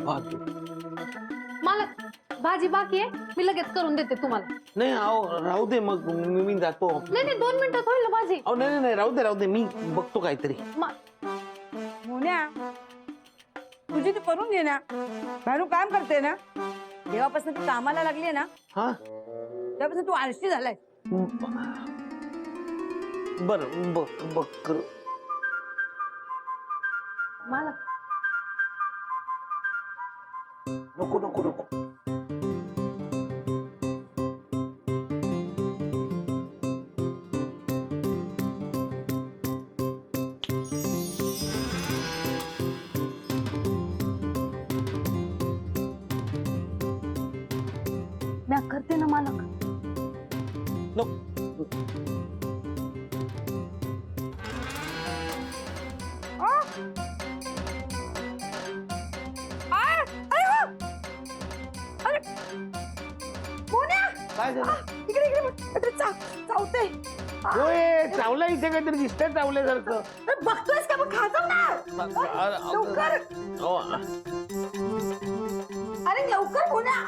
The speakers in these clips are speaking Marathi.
भाजी मला भाजी बाकी आहे, मी लगेच करून देते तुम्हाला. नाही अहो राहू दे मग मी जातो. नाही नाही 2 मिनिटात होईल ना भाजी. अहो नाही नाही राहू दे मी बघतो काहीतरी. मोन्या तुझी तू करून घे ना. भानू काम करते ना, जेव्हापासून तू कामाला लागली ना हा तेव्हापासून तू आळशी झालाय. बर बघ मला नको नको नको. मी करते ना मालक. काय झालं? इकडे चावते. होय चावला इथे काहीतरी दिसतंय चावल्यासारखं. बघतोयस का? मग खा जाऊ ना लवकर. अरे लवकर मोन्या.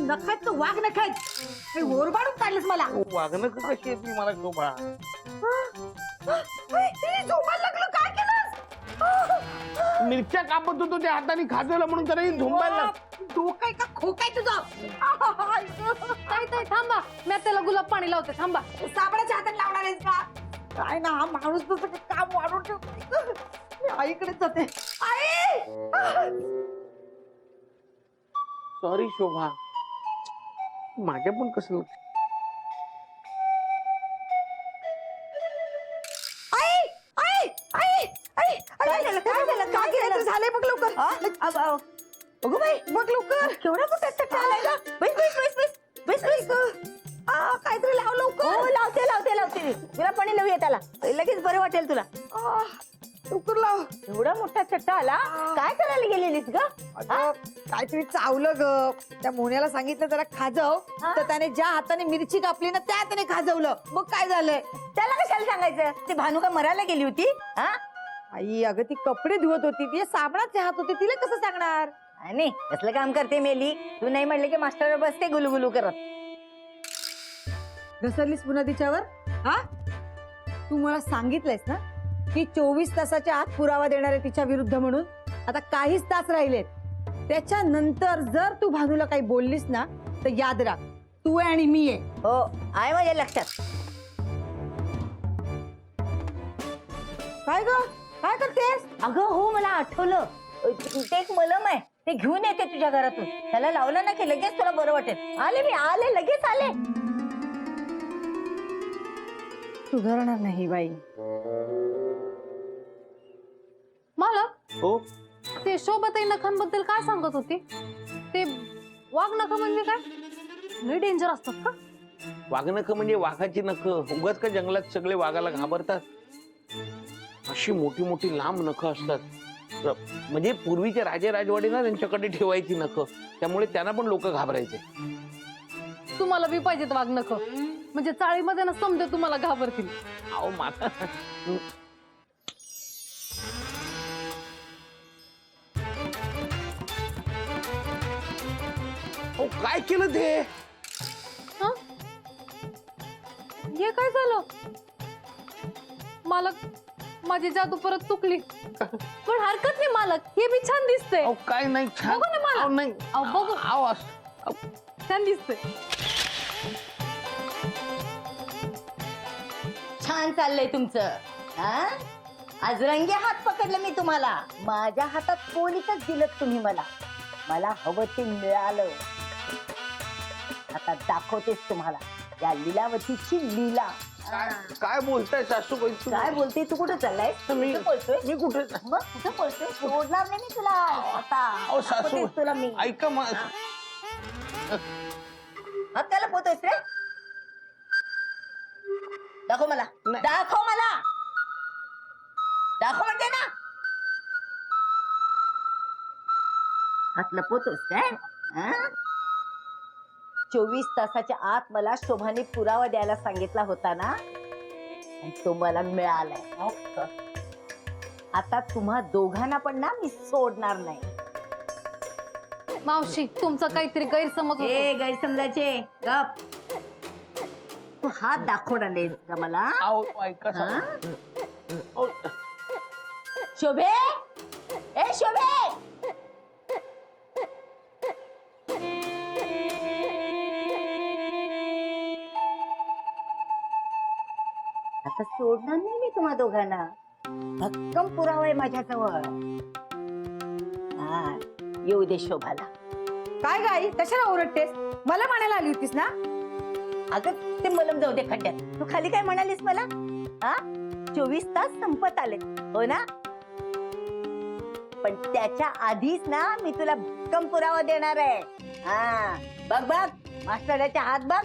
नखात वाघ नखात ओरबाडून काढलंस मला. वागणं कशी येते मला शोभा. झोपायला लागलं. काय केलंस? मिरच्या कापत होतो त्या हाताने खाजवलं म्हणून तरी झोंबायला. डोकाय का खोकाय तुझं? काय काय थांबा, मी त्याला गुलाब पाणी लावते. थांबा. साबणाच्या हातात लावणार आहेस का? काय ना हा माणूस तसं काम वाढवून ठेवतो. मी आईकडे जाते. आई सॉरी शोभा, माझ्या पण कसं काय केलं? झालंय बघ लवकर. अगो बाई बघ लवकर. केवढा मोठा चट्टा आलाय ना. बैस. काहीतरी लाव लवकर. लावते. तुला पाणी लावूया त्याला, लगेच बरं वाटेल तुला. लवकर लाव. एवढा मोठा चट्टा आला. काय करायला गेलेलीस ग? काहीतरी चावलं ग. त्या मोन्याला सांगितलं जरा खाजव, तर त्याने ज्या हाताने मिरची कापली ना त्या हाताने खाजवलं. मग काय झालंय? त्याला कशाला सांगायचं? ती भानू का मरायला गेली होती? आई अगं ती कपडे धुवत होती, ती साबणाचे हात होते, तिला कसं सांगणार? नाही कसलं काम करते मेली. तू नाही म्हणले की मास्टर बसते गुलुगुलू करत. घसरलीस पुन्हा तिच्यावर? तू मला सांगितलंयस ना की 24 तासाच्या आत पुरावा देणार आहे तिच्या विरुद्ध म्हणून. आता काहीच तास राहिलेत. त्याच्यानंतर जर तू भानूला काही बोललीस ना तर याद राख, तू आहे आणि मी आहे. हो आहे माझ्या लक्षात. काय ग काय करतेस? अगं हो मला आठवलं, ते एक मलम आहे, ते घेऊन येते तुझ्या घरातून. त्याला लावलं ना की लगेच तुला बरं वाटेल. आले लगेच आले. सुधारणार नाही बाई. मालक हो ते शोभाताई नखांबद्दल काय सांगत होती? ते वाघ नख म्हणजे काय? लय डेंजर असतात का? वाघनख म्हणजे वाघाची नख. उगाच का जंगलात सगळे वाघाला घाबरतात? अशी मोठी मोठी लांब नख असतात. म्हणजे पूर्वीचे राजे राजवाडे ना त्यांच्याकडे ठेवायची नख, त्यामुळे त्यांना पण लोक घाबरायचे. तुम्हाला बी पाहिजेत वाघ नख, म्हणजे चाळीमध्ये ना समजे तुम्हाला घाबरतील. अहो माता काय केलं ते? हे काय झालं? मालक माझी जादू परत चुकली. पण हरकत नाही मालक, हे बी छान दिसतंय. अहो काय नाही छान. बघू ना मालक. अहो नाही. बघू. अहो छान दिसतंय. छान चाललंय तुमचं. आज रंगे हात पकडले मी तुम्हाला. माझ्या हातात पोलीसच दिलं तुम्ही मला. मला हवं ते मिळालं. आता दाखवतेच तुम्हाला या लीलावतीची लीला. काय बोलताय सासूबाई? काय बोलते? तू कुठे चाललाय? मी बोलतोय मी कुठे? मग कुठे बोलतोय? सोडणार नाही मी तुला आता. अहो सासू दाखवतेच तुला मी. ऐका मग. त्याला बोलतोयस रे? दाखव मला. नाही. दाखव मला. दाखव म्हणते ना. हात लपवतोस काय? 24 तासाच्या आत मला शोभाने पुरावा द्यायला सांगितला होता ना, आणि तो मला मिळालाय. आता तुम्हा दोघांना पण ना मी सोडणार नाही. मावशी तुमचा काहीतरी गैरसमज होतो. ए गैरसमजाचे गप. तू हात दाखवणार नाही का मला? अहो, ऐका हा? अहो, शोभे, ए शोभे, आता सोडणार नाही मी तुम्हा दोघांना. भक्कम पुरावा आहे माझ्याजवळ. हा, येऊ दे शोभाला. काय गाई कशाला ओरडतेस? मला म्हणायला आली होतीस ना? अगं ते मलम जाऊ दे खड्ड्यात. तू खाली काय म्हणालीस मला? हा, 24 तास संपत आले हो ना? पण त्याच्या आधीच ना मी तुला भक्कम पुरावा देणार आहे. हा, बघ बघ मास्टरचे हात बघ.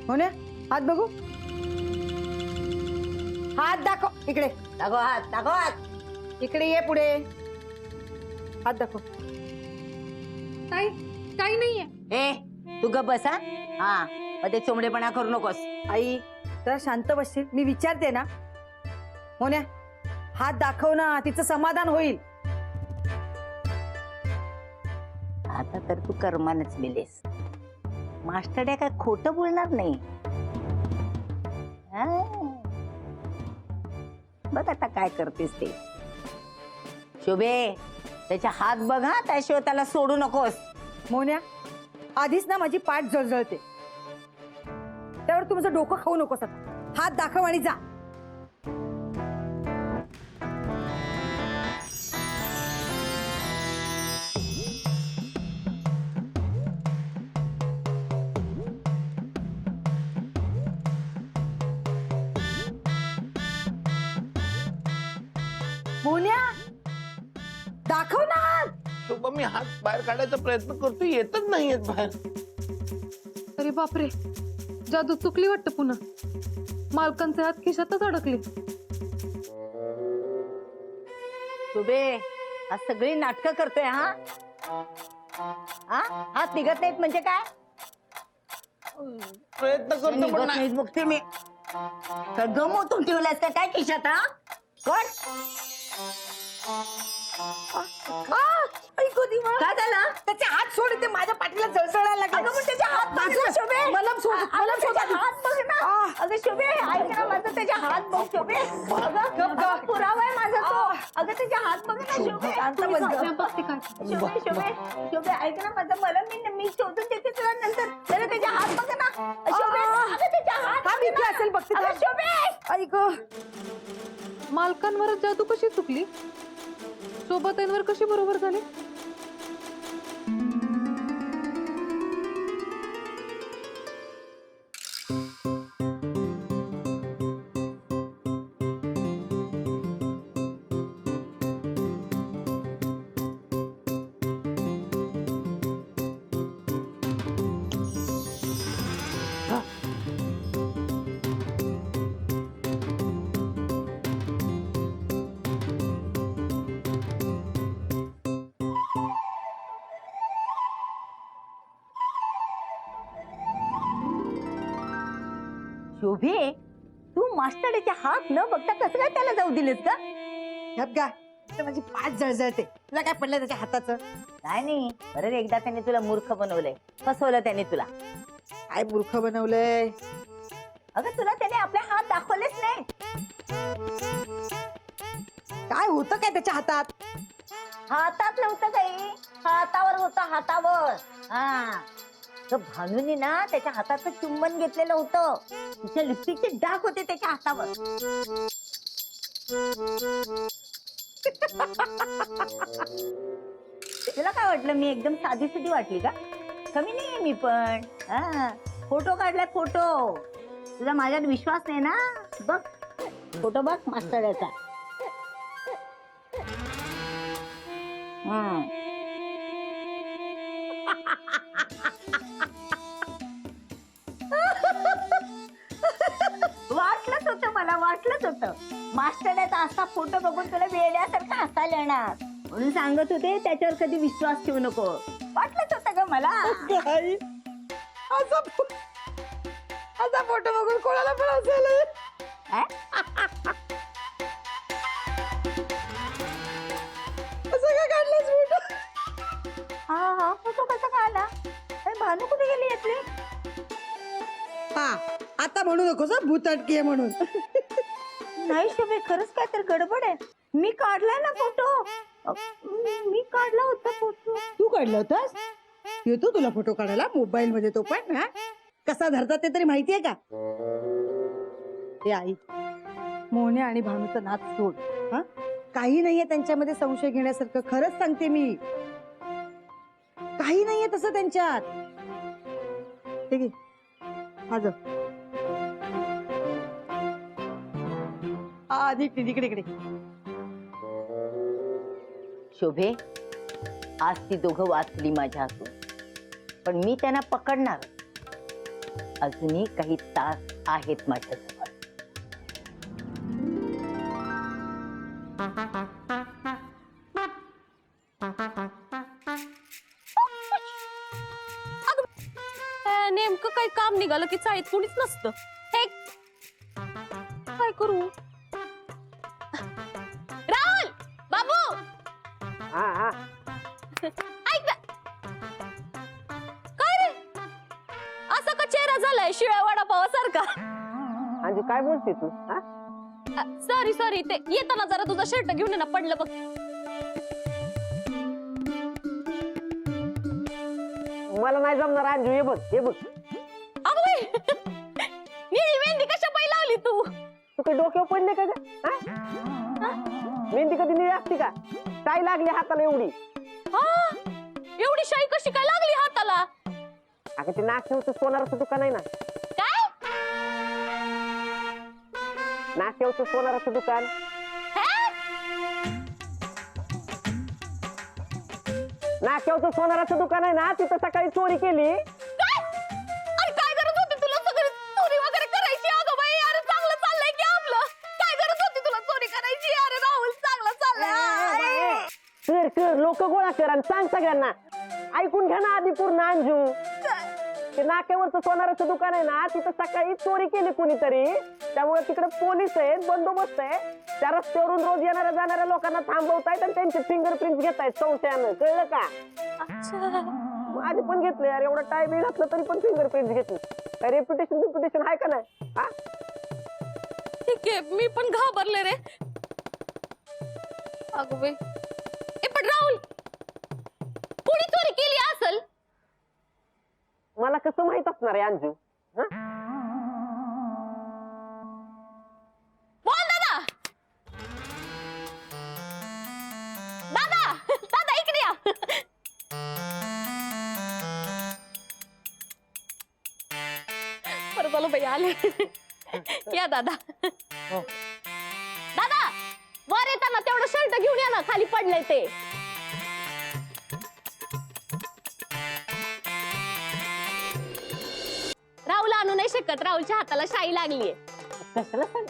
हो ना, हात बघू. हात दाखव इकडे. दाखव हात, दाखव हात. इकडे ये पुढे. हात दाखव. काही काही नाहीये. ए तू गप बस. हा हा, मध्ये चोमडेपणा करू नकोस. आई जरा शांत बसशील? मी विचारते ना. हो ना, हात दाखव ना, तिचं समाधान होईल. आता तर तू कर्मानच मिलेस. मास्टर काय खोटं बोलणार नाही. हा. बघ आता काय करतेस ते. शोभे त्याच्या हात बघ हा, त्याशिवाय त्याला सोडू नकोस. मोन्या, आधीच ना माझी पाठ जळजळते, त्यावर तू माझं डोकं खाऊ नकोस. आता हात दाखव आणि जा. मोन्या, दाखव ना हात. शोभा, मी हात बाहेर काढायचा प्रयत्न करतो, येतच नाहीयेत बाहेर. अरे बापरे, जादू चुकली वाटतं पुन्हा. मालकांचे हात खिशातच अडकले. शोभे आज सगळी नाटकं करतोय. हा हा, हात निघत नाहीत म्हणजे काय? प्रयत्न करतो निघत पण नाही. नाहीत बघते मी. का गमवतून ठेवलास का काय खिशात? हा कोण? काय झालं? त्याचे हात सोड, ते माझ्या पाठीला जळजळायला लागले. अगं पण त्याचे हात बघ ना, शोभे. मलम सोड, अगं, मलम सोड त्याचे आधी. हात बघ ना. अगं शोभे ऐक ना माझं, त्याचे हात बघ शोभे. अगं पुरावा आहे माझा तो. अगं त्याचे हात बघ ना शोभे. शांत बस गं. मी बघते काय. शोभे शोभे शोभे ऐक ना माझं. मला मी शोधून देते तुला नंतर. जरा त्याचे हात बघ ना शोभे. अगं त्याचे हात हा, बघ मी ना. इथे असेल बघते. अगं शोभे. ऐक, मालकांवर जादू कशी चुकली? सोबताईंवर कशी बरोबर झाली? शोभे तू मास्टरचे हात न बघता कसं काय त्याला जाऊ दिलेस का? गप गा. तर माझी पाठ जळजळते. तुला काय पडलं त्याच्या हाताचं? काय नाही, बरं एकदा त्याने तुला मूर्ख बनवलंय, फसवलं त्याने तुला. काय मूर्ख बनवलंय? अगं तुला त्याने आपले हात दाखवलेच नाही. काय होतं काय त्याच्या हातात? हातात नव्हतं काही, हातावर होतं, हातावर. हा, तर भानूने ना त्याच्या हाताचं चुंबन घेतलेलं होतं. तिच्या लिपस्टिकचे डाग होते त्याच्या हातावर. तुला काय वाटलं मी एकदम साधी सुधी वाटली का? कमी नाहीये मी पण. हा, फोटो काढलाय फोटो. तुझा माझ्यात विश्वास नाही ना? बघ फोटो बघ मास्तराचा. वाटलंच होतं, मला वाटलंच होतं मास्टरचा असा फोटो बघून तुला वेड्यासारखं हसायला येणार, म्हणून सांगत होते त्याच्यावर कधी विश्वास ठेवू नको. वाटलंच होतं ग मला. काय असा फोटो बघून कोणाला पण हसायला येईल? काय? का काढलास फोटो? हा फोटो कसा काढला? भानू कुठे गेली यातली? हा आता म्हणू नकोस हं, भूताटकी आहे म्हणून. नाही शोभे, खरंच काय तर गडबड आहे. मी काढलाय ना फोटो. मी काढला होता फोटो. तू काढला होतास? येतो तुला फोटो काढायला मोबाईल मध्ये तो पण. हा कसा धरतात ते तरी माहितीये का? हे आई, मोहने आणि भानूचं नाच सोड. हा काही नाहीये त्यांच्यामध्ये संशय घेण्यासारखं. खरंच सांगते मी, काही नाहीये तसं त्यांच्यात. ठीक आहे, हा जा. आधी इकडे इकडे. शोभे, आज ती दोघं वाचली माझ्या हातून, पण मी त्यांना पकडणार. अजूनही काही तास आहेत माझ्याजवळ. नेमकं काही काम निघालं की चाळीत कुणीच नसतं. हे काय करू? राहुल बाबू, ऐक ना. काय रे, असा का चेहरा झालाय शिळ्या वडापावासारखा? अंजू काय बोलते तू? सॉरी ते येताना जरा तुझा शर्ट घेऊन ये ना, पडलं बघ. मला नाही जमणार अंजू. हे बघ हे बघ. अगं बाई, निळी मेहंदी कशा पायी लावली तू? तू काही डोक्यावर पडले का ग? मेहंदी कधी निळी असते का? काय लागली हाताला एवढी? एवढी शाई कशी काय लागली हाताला? अगं ते नाश्त्यावरचं सोनाराचं दुकान आहे ना. काय? नाश्त्यावरचं सोनाराचं दुकान. नाश्त्यावरचं सोनाराचं दुकान आहे ना, तिथं सकाळी चोरी केली. अरे काय गरज होती तुला सगळी चोरी वगैरे करायची? अगं बाई, अरे चांगलं चाललंय की आपलं. काय गरज होती तुला चोरी करायची? अरे राहुल, चांगलं चाललंय. कर लोक गोळा कर आणि सांग सगळ्यांना. ऐकून घ्या ना आधी पूर्ण अंजू. ते नाक्यावरचं सोनाराचं दुकान आहे ना, तिथं सकाळी चोरी केली कुणीतरी. त्यामुळे तिकडे पोलीस आहेत, बंदोबस्त आहे. त्या रस्त्यावरून रोज येणाऱ्या जाणाऱ्या लोकांना थांबवतायत आणि त्यांचे फिंगरप्रिंट घेतायत संशयानं. कळलं का? आधी पण घेतलं यार, एवढा टाइम घातलं तरी पण फिंगरप्रिंट घेतलं. काय रेप्युटेशन आहे का नाही? हा ठीक आहे, मी पण घाबरले रे. अगं बाई, पण राहुल, कोणी चोरी केली असेल? मला कसं माहित असणार आहे अंजू? बोल दादा. दादा दादा इकडे या. परत आलो बाई, आले. या दादा. दादा, वर येताना तेवढं शर्ट घेऊन या ना, खाली पडलंय ते. राहुल आणू नाही शकत, राहुलच्या हाताला शाई लागलीये. कशाला सांग?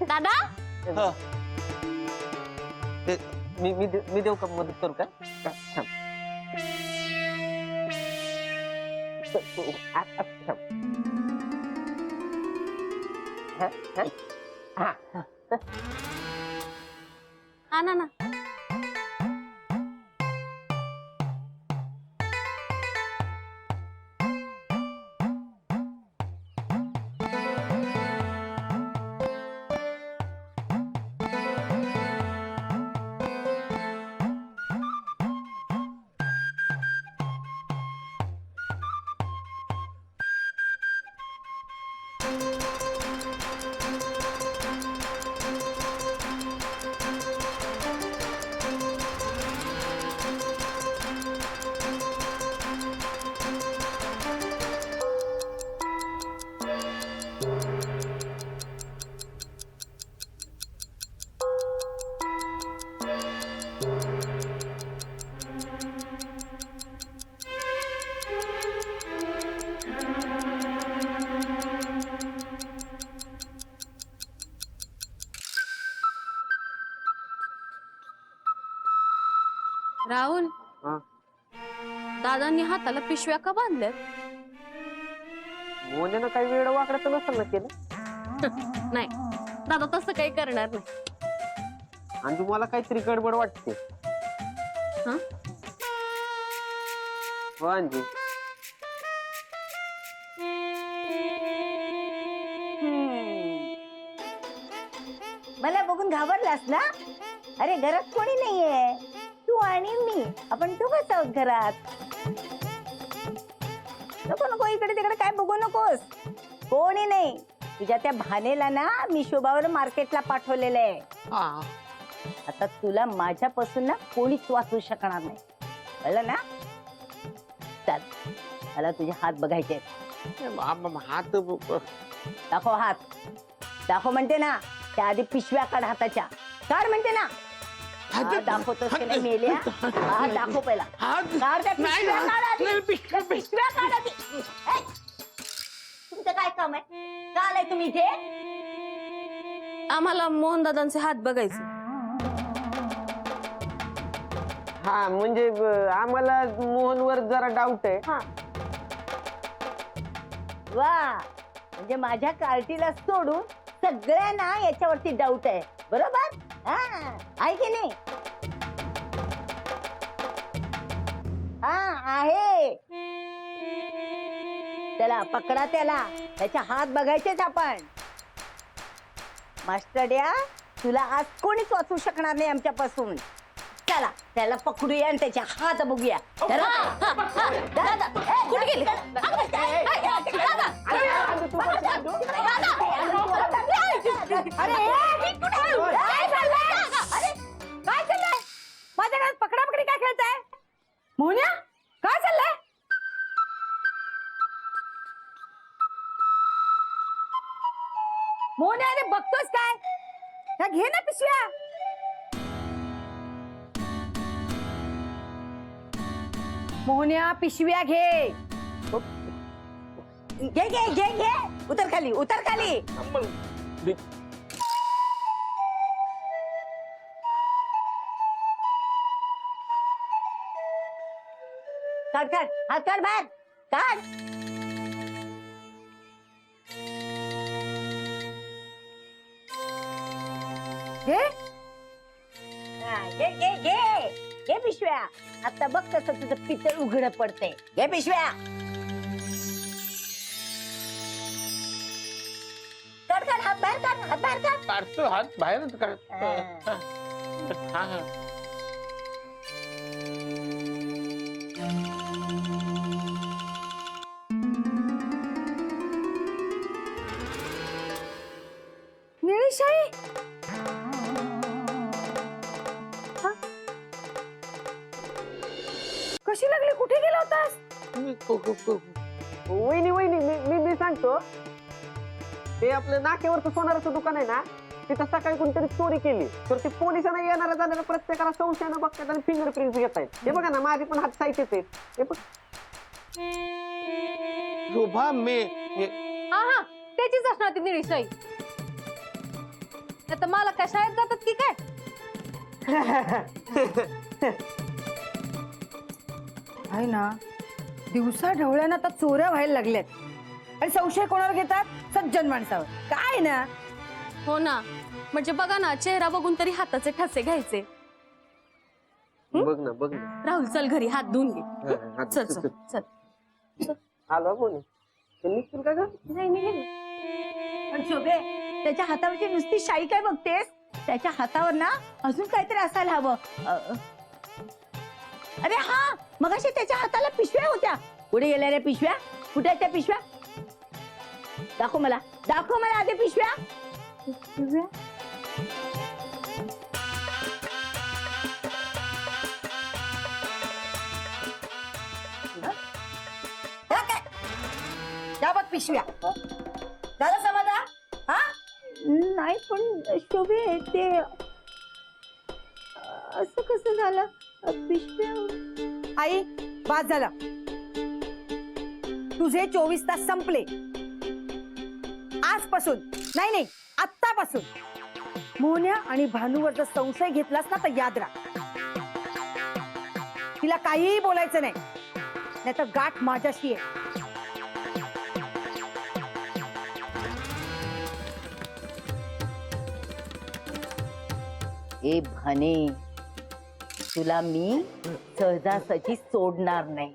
दादा, मी देऊ का? मदत करू का? आणा ना. राहुल, दादांनी हाताला पिशव्या का बांधल्यात? मोन्यानं काही वेळ वाकडं तर नसेल ना केलं? नाही दादा तसं काही करणार नाही. आणि तुम्हाला काहीतरी गडबड वाटते हं? हो अंजू. मला बघून घाबरलास ना? अरे घरात कोणी नाहीये, तू आणि मी, आपण दोघंच आहोत घरात. नको नको इकडे तिकडे काय बघू नकोस, कोणी नाही. तुझ्या त्या भानेला ना मी शोभावर मार्केटला पाठवलेलं आहे. हा आता तुला माझ्यापासून ना कोणीच वाचू शकणार नाही, कळलं ना? चल मला तुझे हात बघायचे आहेत. हात दाखव हात, दाखव म्हणते ना. त्या आधी पिशव्या काढ हाताच्या, काढ म्हणते ना. हा, दाखवतोस की नाही मेल्या? हा दाखव पहिला, हात काढ त्या नाही पिशव्या, ना. काढ आधी. नाही, त्या पिशव्या काढ आधी. ए, तुमचं काय काम आहे? का आलाय तुम्ही इथे? आम्हाला मोहन दादांचे हात बघायचे. हा म्हणजे आम्हाला मोहनवर जरा डाऊट आहे. हा वा, म्हणजे माझ्या कार्टीला सोडून सगळ्यांना याच्यावरती डाऊट आहे, बरोबर? हा आहे की नाही? हा आहे. त्याला पकडा, त्याच्या हात बघायचेच आपण. मास्टरड्या, तुला आज कोणीच वाचू शकणार नाही आमच्यापासून. चला त्याला पकडूया आणि त्याचे हात बघूया. धरा. दादा, कुठे गेले? अरे काय चाललंय? माझ्या घरात पकडापकडी काय खेळताय? मोहन्या, काय चाललंय? मोहन्या, अरे बघतोस काय? ह्या घे ना पिशव्या. मोहन्या पिशव्या घे. घे घे घे घे. उतर खाली, उतर खाली. काढ काढ, हात काढ बाहेर, काढ. घे. हा, घे घे घे घे पिशव्या. आता बघ कसं तुझं पितळ उघड पडते. घे पिशव्या. काढ काढ, हात बाहेर काढ, हात बाहेर काढ. काढतो हात बाहेरच काढ. हा हा निळीशाई. कशी लागली? कुठे गेला होतास? वहिनी वहिनी मी सांगतो. ते आपलं नाक्यावरचं सोनाराचं दुकान आहे ना, तिथं सकाळी कोणतरी चोरी केली, तर ते पोलिसांना येणाऱ्या जाणाऱ्या प्रत्येकाला संशयानं बघतात आणि फिंगरप्रिंट घेत आहेत. हे बघा ना, माझे पण हात साईचेच आहेत. हे बघ. शोभा मे हा हा, त्याचीच असणार ती निळीशाई. आता मला काय शाळेत जातात की काय? आहे ना, दिवसा ढवळ्यानं आता चोऱ्या व्हायला लागल्यात आणि संशय कोणावर घेतात? सज्जन माणसावर. काय ना? हो ना, म्हणजे बघा ना, चेहरा बघून तरी हाताचे ठसे घ्यायचे. बघ ना बघ ना. राहुल चल घरी हात धुवून घे. हात- चल चल चल. आलो बोल. निघतील का ग? नाही नाही. पण शोभे, त्याच्या हातावरची नुसती शाई काय बघतेस? त्याच्या हातावर ना अजून काहीतरी असायला हवं. अरे हा, मगाशी त्याच्या हाताला पिशव्या होत्या. कुठे गेल्या रे पिशव्या? कुठे आहेत त्या पिशव्या? दाखव मला, दाखव मला आधी पिशव्या. पिशव्या? त्या बघ पिशव्या. झालं समाधान? हा? नाही पण शोभे, ते असं कसं झालं? पिशव्या. आई, बाद झाला. तुझे 24 तास संपले आजपासून. नाही आत्तापासून. मोहन्या आणि भानूवर जर संशय घेतलास ना, तर याद राख, तिला काहीही बोलायचं नाही, नाहीतर गाठ माझ्याशी आहे. ए भने तुला मी सहजासहजी सोडणार नाही.